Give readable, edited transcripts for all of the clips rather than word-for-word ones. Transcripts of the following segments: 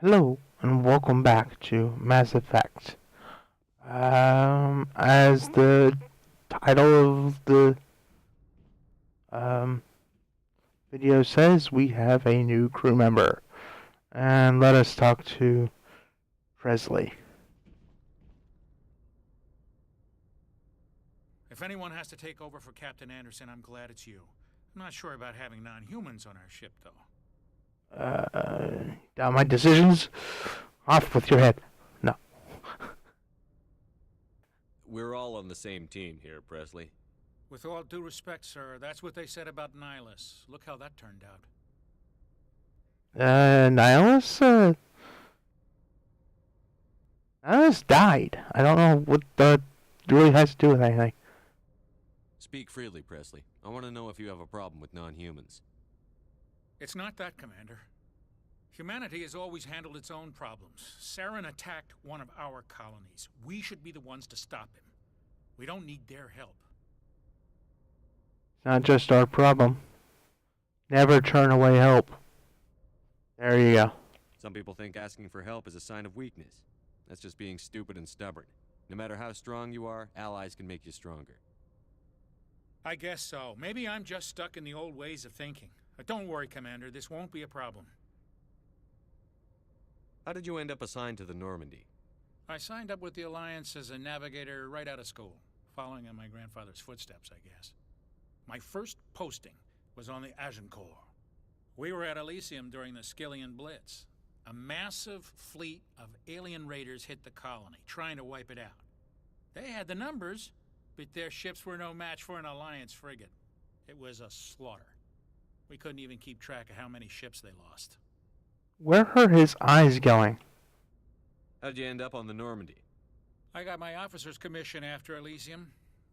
Hello and welcome back to Mass Effect. As the title of the um, video says, we have a new crew member. And let us talk to Presley. If anyone has to take over for Captain Anderson, I'm glad it's you. I'm not sure about having non-humans on our ship, though. Doubt my decisions? Off with your head. No. We're all on the same team here, Presley. With all due respect, sir, that's what they said about Nihilus. Look how that turned out. Nihilus died. I don't know what that really has to do with anything. Speak freely, Presley. I want to know if you have a problem with non-humans. It's not that, Commander. Humanity has always handled its own problems. Saren attacked one of our colonies. We should be the ones to stop him. We don't need their help. It's not just our problem. Never turn away help. There you go. Some people think asking for help is a sign of weakness. That's just being stupid and stubborn. No matter how strong you are, allies can make you stronger. I guess so. Maybe I'm just stuck in the old ways of thinking. But don't worry, Commander. This won't be a problem. How did you end up assigned to the Normandy? I signed up with the Alliance as a navigator right out of school, following in my grandfather's footsteps, I guess. My first posting was on the Agincourt. We were at Elysium during the Skillian Blitz. A massive fleet of alien raiders hit the colony, trying to wipe it out. They had the numbers, but their ships were no match for an Alliance frigate. It was a slaughter. We couldn't even keep track of how many ships they lost. Where are his eyes going? How'd you end up on the Normandy? I got my officer's commission after Elysium.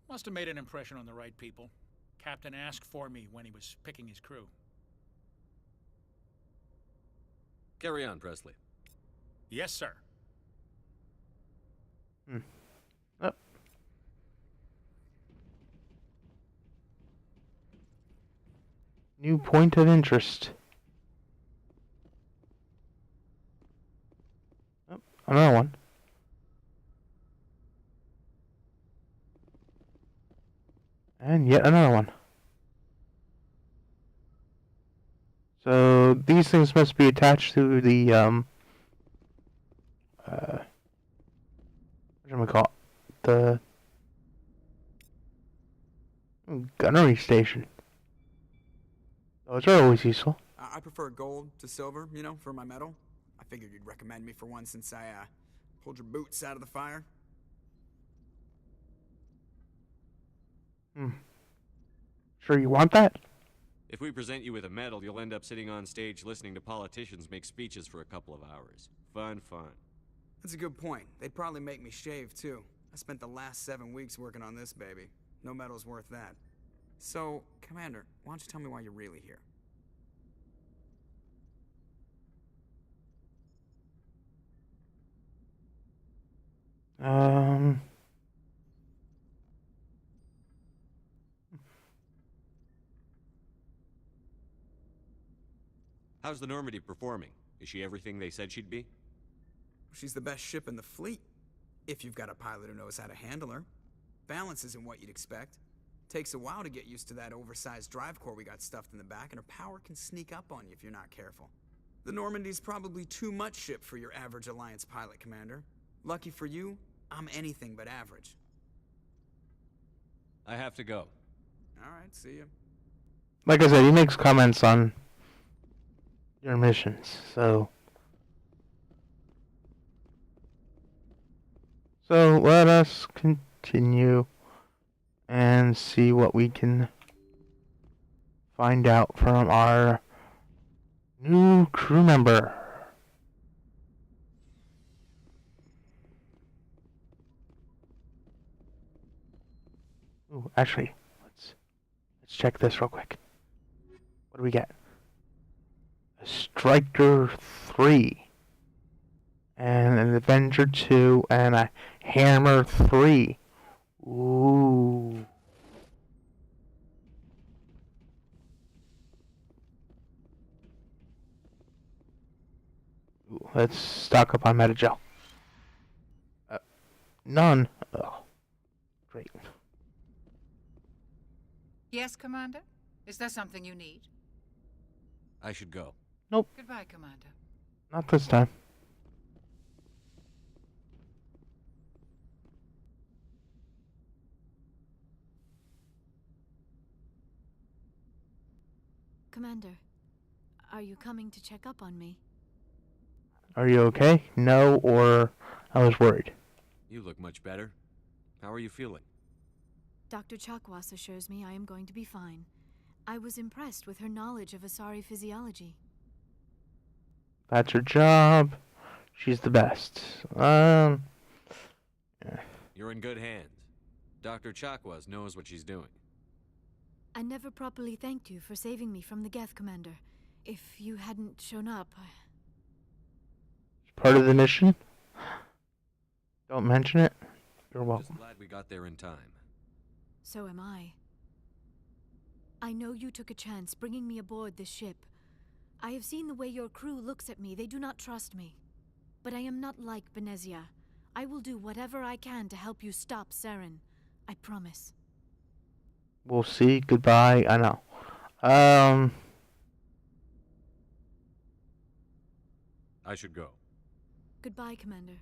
Must have made an impression on the right people. Captain asked for me when he was picking his crew. Carry on, Presley. Yes, sir. Oh. New point of interest. Oh, another one. And yet another one. So these things must be attached to the what do we call it? The gunnery station. Those are always useful. I prefer gold to silver, for my medal. I figured you'd recommend me for one since I pulled your boots out of the fire. Sure you want that? If we present you with a medal, you'll end up sitting on stage listening to politicians make speeches for a couple of hours. Fun. That's a good point. They'd probably make me shave, too. I spent the last 7 weeks working on this baby. No medal's worth that. So, Commander, why don't you tell me why you're really here? How's the Normandy performing? Is she everything they said she'd be? She's the best ship in the fleet, if you've got a pilot who knows how to handle her. Balance isn't what you'd expect. Takes a while to get used to that oversized drive core we got stuffed in the back, and her power can sneak up on you if you're not careful. The Normandy's probably too much ship for your average Alliance pilot, Commander. Lucky for you, I'm anything but average. I have to go. Alright, see ya. Like I said, he makes comments on your missions, so let us continue and see what we can find out from our new crew member. Ooh, actually, let's check this real quick. What do we get? A Striker 3, and an Avenger 2, and a Hammer 3. Ooh. let's stock up on Metagel. None. Oh, great. Yes, Commander? Is there something you need? I should go. Goodbye, Commander. Not this time. Commander, are you coming to check up on me? Are you okay? No, or I was worried. You look much better. How are you feeling? Dr. Chakwas assures me I am going to be fine. I was impressed with her knowledge of Asari physiology. That's her job. She's the best. Yeah. You're in good hands. Dr. Chakwas knows what she's doing. I never properly thanked you for saving me from the Geth, Commander. If you hadn't shown up, Part of the mission. Don't mention it. You're welcome. Just glad we got there in time. so am I. I know you took a chance bringing me aboard this ship. I have seen the way your crew looks at me. They do not trust me. But I am not like Benezia. I will do whatever I can to help you stop Saren. I promise. We'll see. Goodbye. I know. I should go. Goodbye, Commander.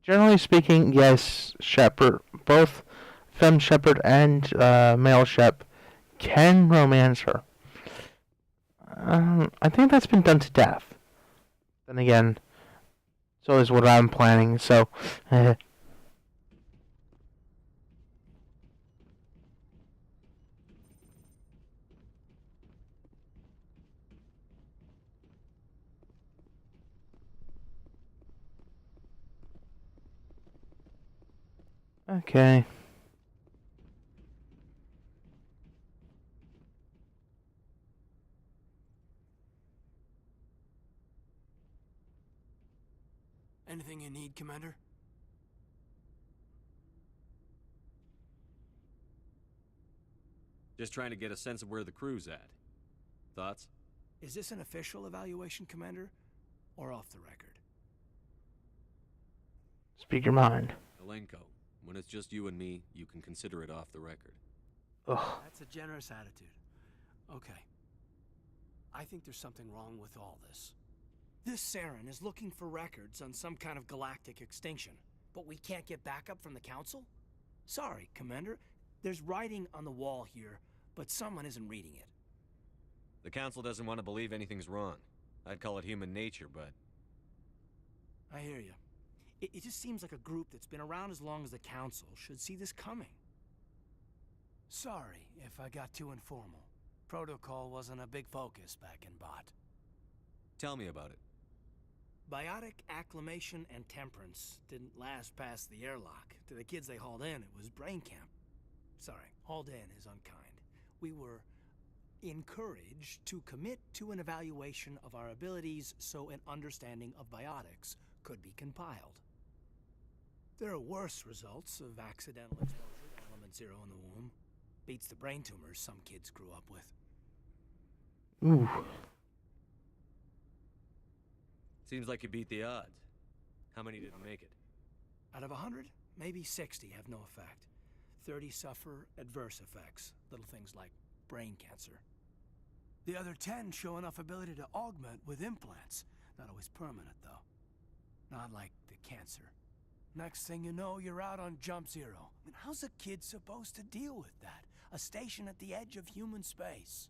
Generally speaking, yes, Shepherd, both Femme Shepherd and Male Shep can romance her. I think that's been done to death. Then again, so is what I'm planning, so... Okay. Anything you need, Commander? Just trying to get a sense of where the crew's at. Thoughts? Is this an official evaluation, Commander? Or off the record? Speak your mind. Alenko, when it's just you and me, you can consider it off the record. Ugh. That's a generous attitude. Okay. I think there's something wrong with all this. This Saren is looking for records on some kind of galactic extinction, but we can't get backup from the Council? Sorry, Commander. There's writing on the wall here, but someone isn't reading it. The Council doesn't want to believe anything's wrong. I'd call it human nature, but... I hear you. It just seems like a group that's been around as long as the Council should see this coming. Sorry if I got too informal. Protocol wasn't a big focus back in Bot. Tell me about it. Biotic acclimation and temperance didn't last past the airlock. To the kids they hauled in, it was brain camp. Sorry, hauled in is unkind. We were encouraged to commit to an evaluation of our abilities so an understanding of biotics could be compiled. There are worse results of accidental exposure to element 0 in the womb. Beats the brain tumors some kids grew up with. Ooh. Seems like you beat the odds. How many didn't make it? Out of 100, maybe 60 have no effect. 30 suffer adverse effects, little things like brain cancer. The other 10 show enough ability to augment with implants. Not always permanent, though. Not like the cancer. Next thing you know, you're out on Jump Zero. I mean, how's a kid supposed to deal with that? A station at the edge of human space.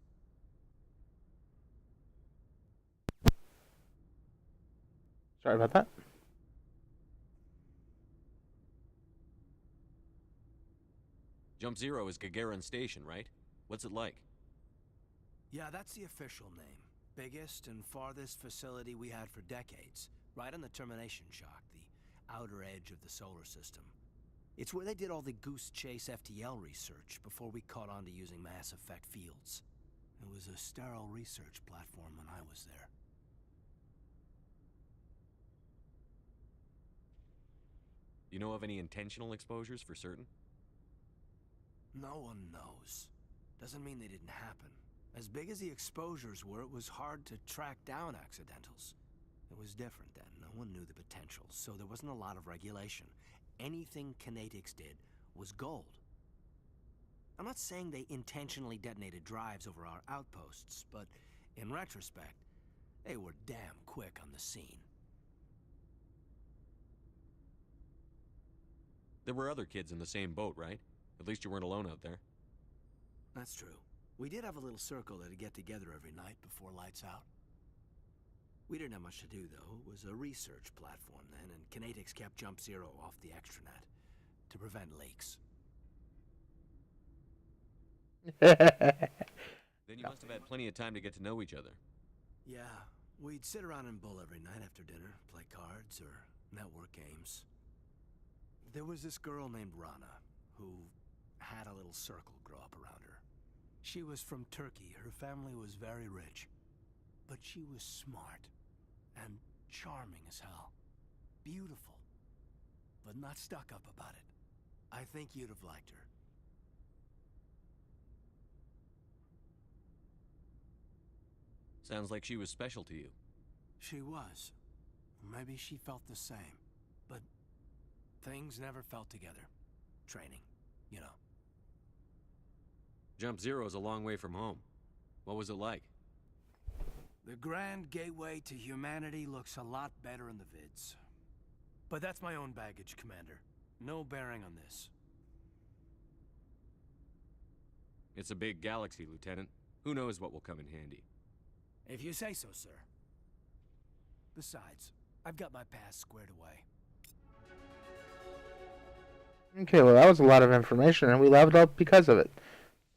Sorry about that. Jump Zero is Gagarin Station, right? What's it like? Yeah, that's the official name. Biggest and farthest facility we had for decades. Right on the termination shock, the outer edge of the solar system. It's where they did all the Goose Chase FTL research before we caught on to using mass effect fields. It was a sterile research platform when I was there. You know of any intentional exposures for certain? No one knows. Doesn't mean they didn't happen. As big as the exposures were, it was hard to track down accidentals. different then. No one knew the potential, so there wasn't a lot of regulation. Anything Kinetics did was gold. I'm not saying they intentionally detonated drives over our outposts, but in retrospect, they were damn quick on the scene. There were other kids in the same boat, right? At least you weren't alone out there. That's true. We did have a little circle that'd get together every night before lights out. We didn't have much to do, though. It was a research platform then, and Kinetics kept Jump Zero off the extranet to prevent leaks. Then you must have had plenty of time to get to know each other. Yeah, we'd sit around and bull every night after dinner, play cards or network games. There was this girl named Rana, who had a little circle grow up around her. She was from Turkey. Her family was very rich. But she was smart and charming as hell. Beautiful, but not stuck up about it. I think you'd have liked her. Sounds like she was special to you. She was. Maybe she felt the same. But things never felt together. Training, you know. Jump Zero's a long way from home. What was it like? The grand gateway to humanity looks a lot better in the vids. But that's my own baggage, Commander. No bearing on this. It's a big galaxy, Lieutenant. Who knows what will come in handy? If you say so, sir. Besides, I've got my past squared away. Okay, well, that was a lot of information, and we leveled up because of it.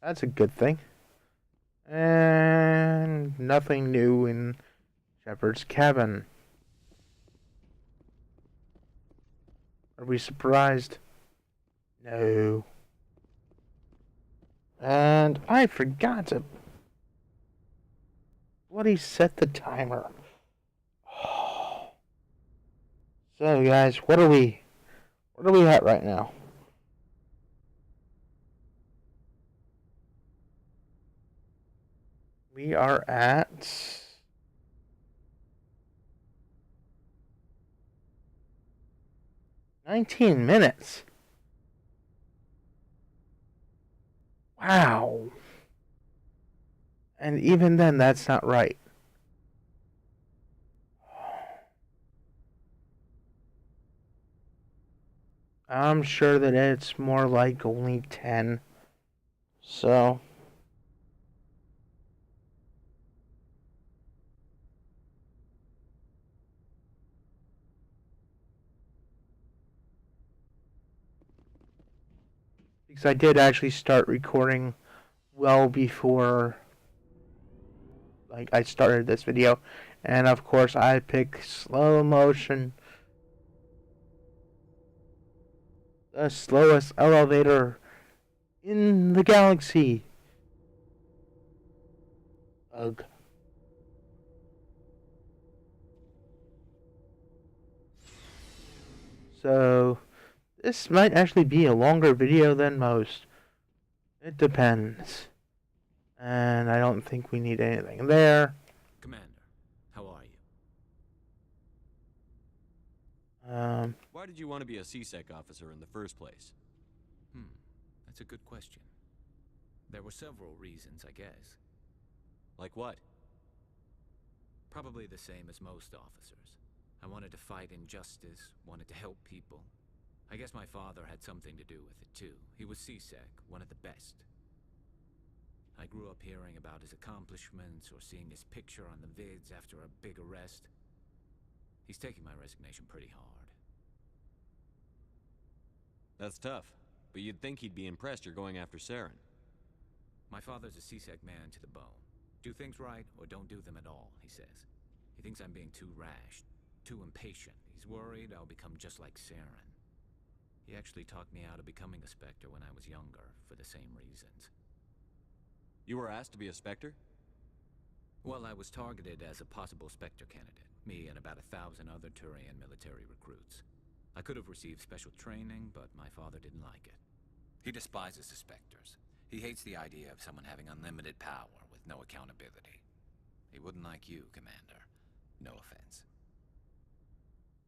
That's a good thing. And nothing new in Shepard's cabin. Are we surprised? No. And I forgot to bloody set the timer. So guys, what are we at right now? We are at 19 minutes. Wow. And even then, that's not right. I'm sure that it's more like only 10. So. Because I did actually start recording well before I started this video, and of course I pick slow motion, the slowest elevator in the galaxy. Ugh. So this might actually be a longer video than most. It depends. And I don't think we need anything there. Commander, how are you? Why did you want to be a CSEC officer in the first place? That's a good question. There were several reasons, I guess. Like what? Probably the same as most officers. I wanted to fight injustice, wanted to help people. I guess my father had something to do with it, too. He was CSEC, one of the best. I grew up hearing about his accomplishments or seeing his picture on the vids after a big arrest. He's taking my resignation pretty hard. That's tough, but you'd think he'd be impressed you're going after Saren. My father's a CSEC man to the bone. Do things right or don't do them at all, he says. He thinks I'm being too rash, too impatient. He's worried I'll become just like Saren. He actually talked me out of becoming a Spectre when I was younger, for the same reasons. You were asked to be a Spectre? Well, I was targeted as a possible Spectre candidate. Me and about 1,000 other Turian military recruits. I could have received special training, but my father didn't like it. He despises the Spectres. He hates the idea of someone having unlimited power with no accountability. He wouldn't like you, Commander. No offense.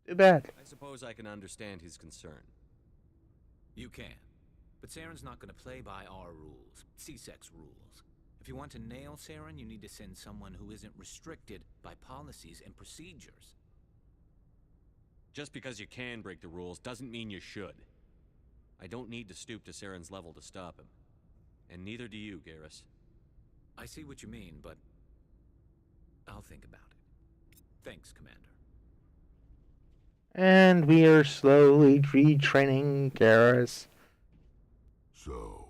Too bad. I suppose I can understand his concern. You can. But Saren's not going to play by our rules, C-Sex rules. If you want to nail Saren, you need to send someone who isn't restricted by policies and procedures. Just because you can break the rules doesn't mean you should. I don't need to stoop to Saren's level to stop him. And neither do you, Garrus. I see what you mean, but I'll think about it. Thanks, Commander. And we are slowly retraining Garrus. So,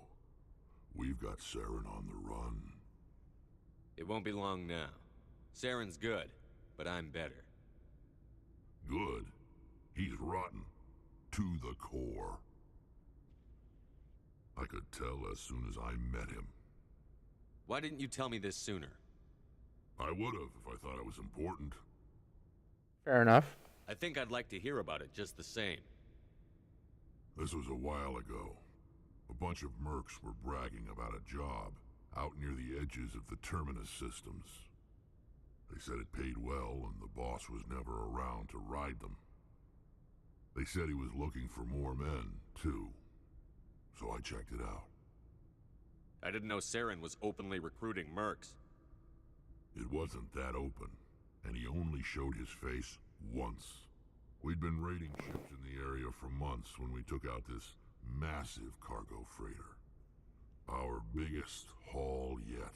we've got Saren on the run. It won't be long now. Saren's good, but I'm better. Good. He's rotten. To the core. I could tell as soon as I met him. Why didn't you tell me this sooner? I would've if I thought it was important. Fair enough. I think I'd like to hear about it just the same. This was a while ago. A bunch of mercs were bragging about a job out near the edges of the Terminus systems. They said it paid well and the boss was never around to ride them. They said he was looking for more men, too. So I checked it out. I didn't know Saren was openly recruiting mercs. It wasn't that open, and he only showed his face once. We'd been raiding ships in the area for months when we took out this massive cargo freighter. Our biggest haul yet.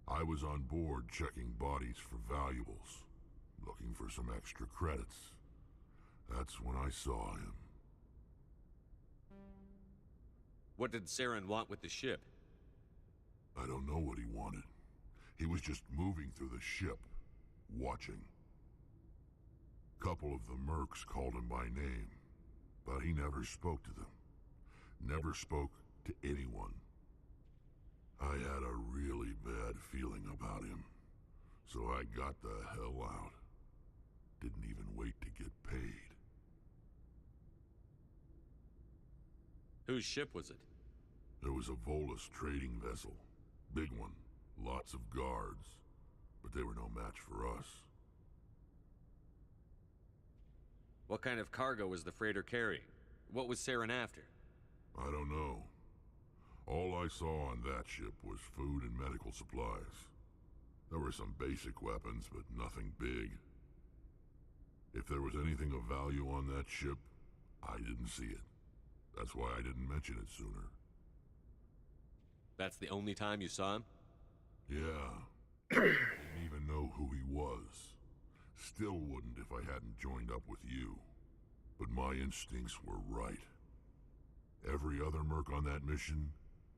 I was on board checking bodies for valuables, looking for some extra credits. That's when I saw him. What did Saren want with the ship? I don't know what he wanted. He was just moving through the ship, watching. Couple of the mercs called him by name, but he never spoke to them. Never spoke to anyone. I had a really bad feeling about him, so I got the hell out. Didn't even wait to get paid. Whose ship was it? There was a Volus trading vessel. Big one. Lots of guards. But they were no match for us. What kind of cargo was the freighter carrying? What was Saren after? I don't know. All I saw on that ship was food and medical supplies. There were some basic weapons, but nothing big. If there was anything of value on that ship, I didn't see it. That's why I didn't mention it sooner. That's the only time you saw him? Yeah. Didn't even know who he was. Still wouldn't if I hadn't joined up with you. But my instincts were right. Every other merc on that mission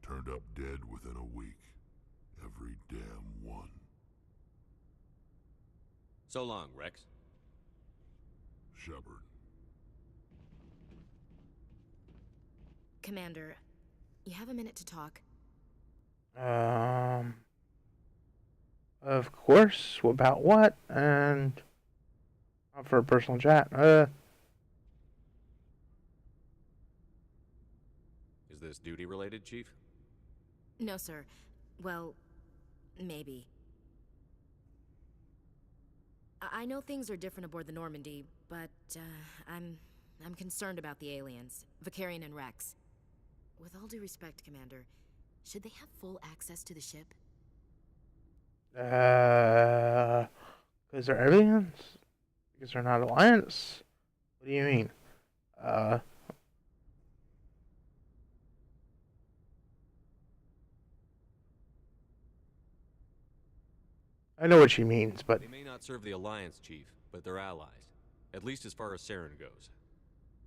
turned up dead within a week. Every damn one. So long, Rex. Shepard. Commander, you have a minute to talk? Of course. About what? And for a personal chat. Is this duty-related, Chief? No, sir. Well, maybe. I know things are different aboard the Normandy, but I'm concerned about the aliens, Vicarian and Rex. With all due respect, Commander, should they have full access to the ship? Because they're aliens? Because they're not Alliance? What do you mean? I know what she means, but They may not serve the Alliance, Chief, but they're allies. At least as far as Saren goes.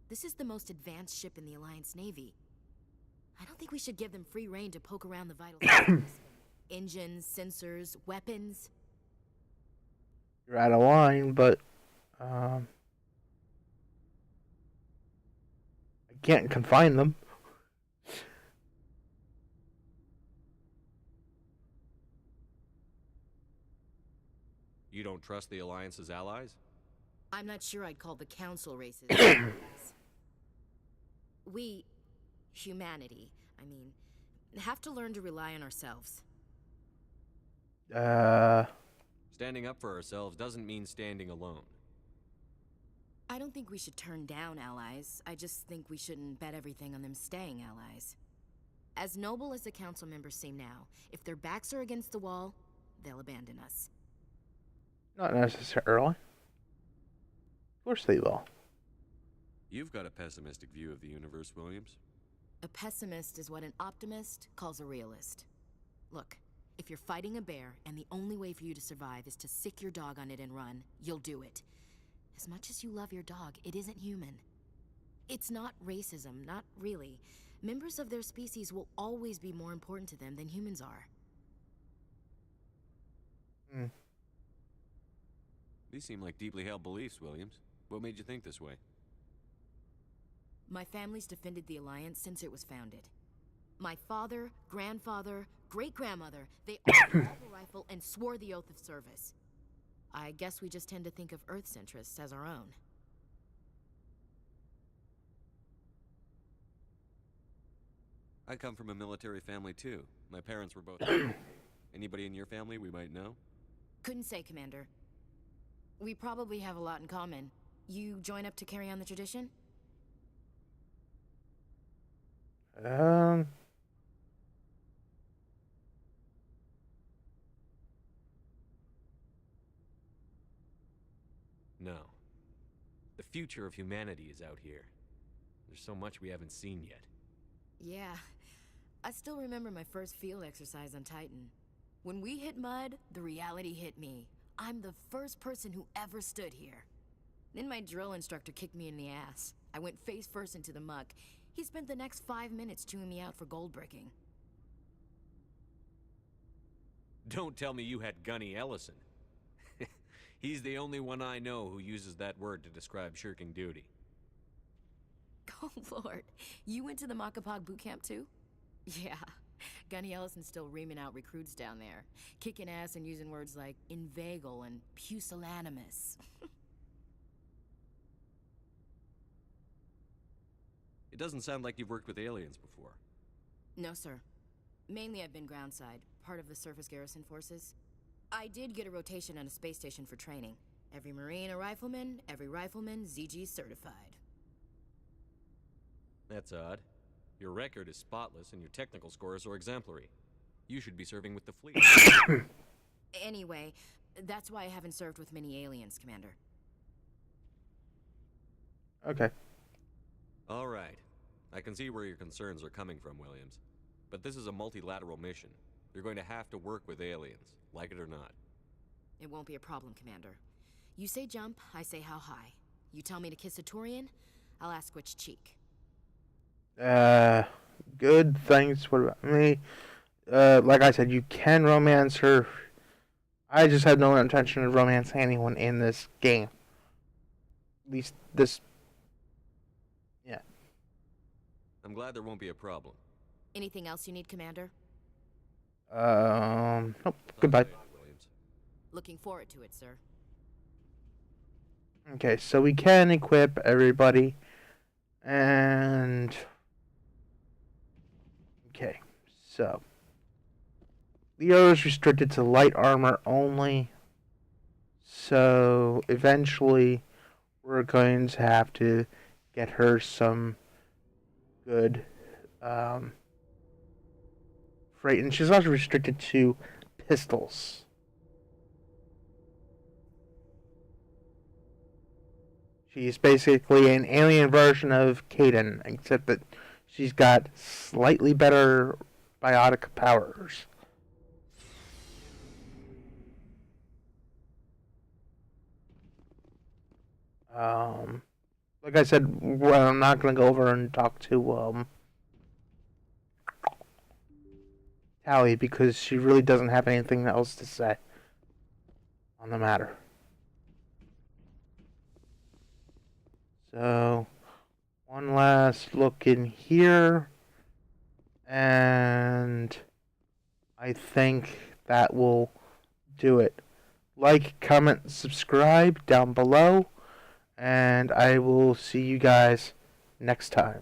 This is the most advanced ship in the Alliance Navy. I don't think we should give them free rein to poke around the vital systems. Engines, sensors, weapons. you're out of line, but I can't confine them. You don't trust the Alliance's allies? I'm not sure I'd call the Council racist. We, humanity, I mean, have to learn to rely on ourselves. Standing up for ourselves doesn't mean standing alone. I don't think we should turn down allies. I just think we shouldn't bet everything on them staying allies. As noble as the council members seem now, if their backs are against the wall, they'll abandon us. Not necessarily. Of course they will. You've got a pessimistic view of the universe, Williams. A pessimist is what an optimist calls a realist. Look, if you're fighting a bear and the only way for you to survive is to sick your dog on it and run, you'll do it. As much as you love your dog, it isn't human. It's not racism, not really. Members of their species will always be more important to them than humans are. These seem like deeply held beliefs, Williams. What made you think this way? My family's defended the Alliance since it was founded. My father, grandfather, great-grandmother, they all held a rifle and swore the oath of service. I guess we just tend to think of Earth's interests as our own. I come from a military family, too. My parents were both... Anybody in your family we might know? Couldn't say, Commander. We probably have a lot in common. You join up to carry on the tradition? No. The future of humanity is out here. There's so much we haven't seen yet. Yeah. I still remember my first field exercise on Titan. When we hit mud, the reality hit me. I'm the first person who ever stood here. Then my drill instructor kicked me in the ass. I went face first into the muck. He spent the next 5 minutes chewing me out for gold bricking. Don't tell me you had Gunny Ellison. He's the only one I know who uses that word to describe shirking duty. Oh, Lord. You went to the Makapog boot camp, too? Yeah. Gunny Ellison's still reaming out recruits down there. Kicking ass and using words like inveigle and pusillanimous. It doesn't sound like you've worked with aliens before. No, sir. Mainly I've been groundside, part of the surface garrison forces. I did get a rotation on a space station for training. Every Marine a rifleman, every rifleman ZG certified. That's odd. Your record is spotless and your technical scores are exemplary. You should be serving with the fleet. Anyway, that's why I haven't served with many aliens, Commander. Okay. All right. I can see where your concerns are coming from, Williams. But this is a multilateral mission. You're going to have to work with aliens, like it or not. It won't be a problem, Commander. You say jump, I say how high. You tell me to kiss a Turian, I'll ask which cheek. Good, thanks. What about me? Like I said, you can romance her. I just have no intention of romancing anyone in this game. At least this... Yeah. I'm glad there won't be a problem. Anything else you need, Commander? Nope. Goodbye. Williams. Looking forward to it, sir. Okay, so we can equip everybody. And... Okay, so... Leo is restricted to light armor only. So, eventually, we're going to have to get her some good, freight. And she's also restricted to pistols. She's basically an alien version of Kaden, except that she's got slightly better biotic powers. Like I said, I'm not going to go over and talk to, Tally, because she really doesn't have anything else to say on the matter. So, one last look in here, and I think that will do it. Like, comment, subscribe down below, and I will see you guys next time.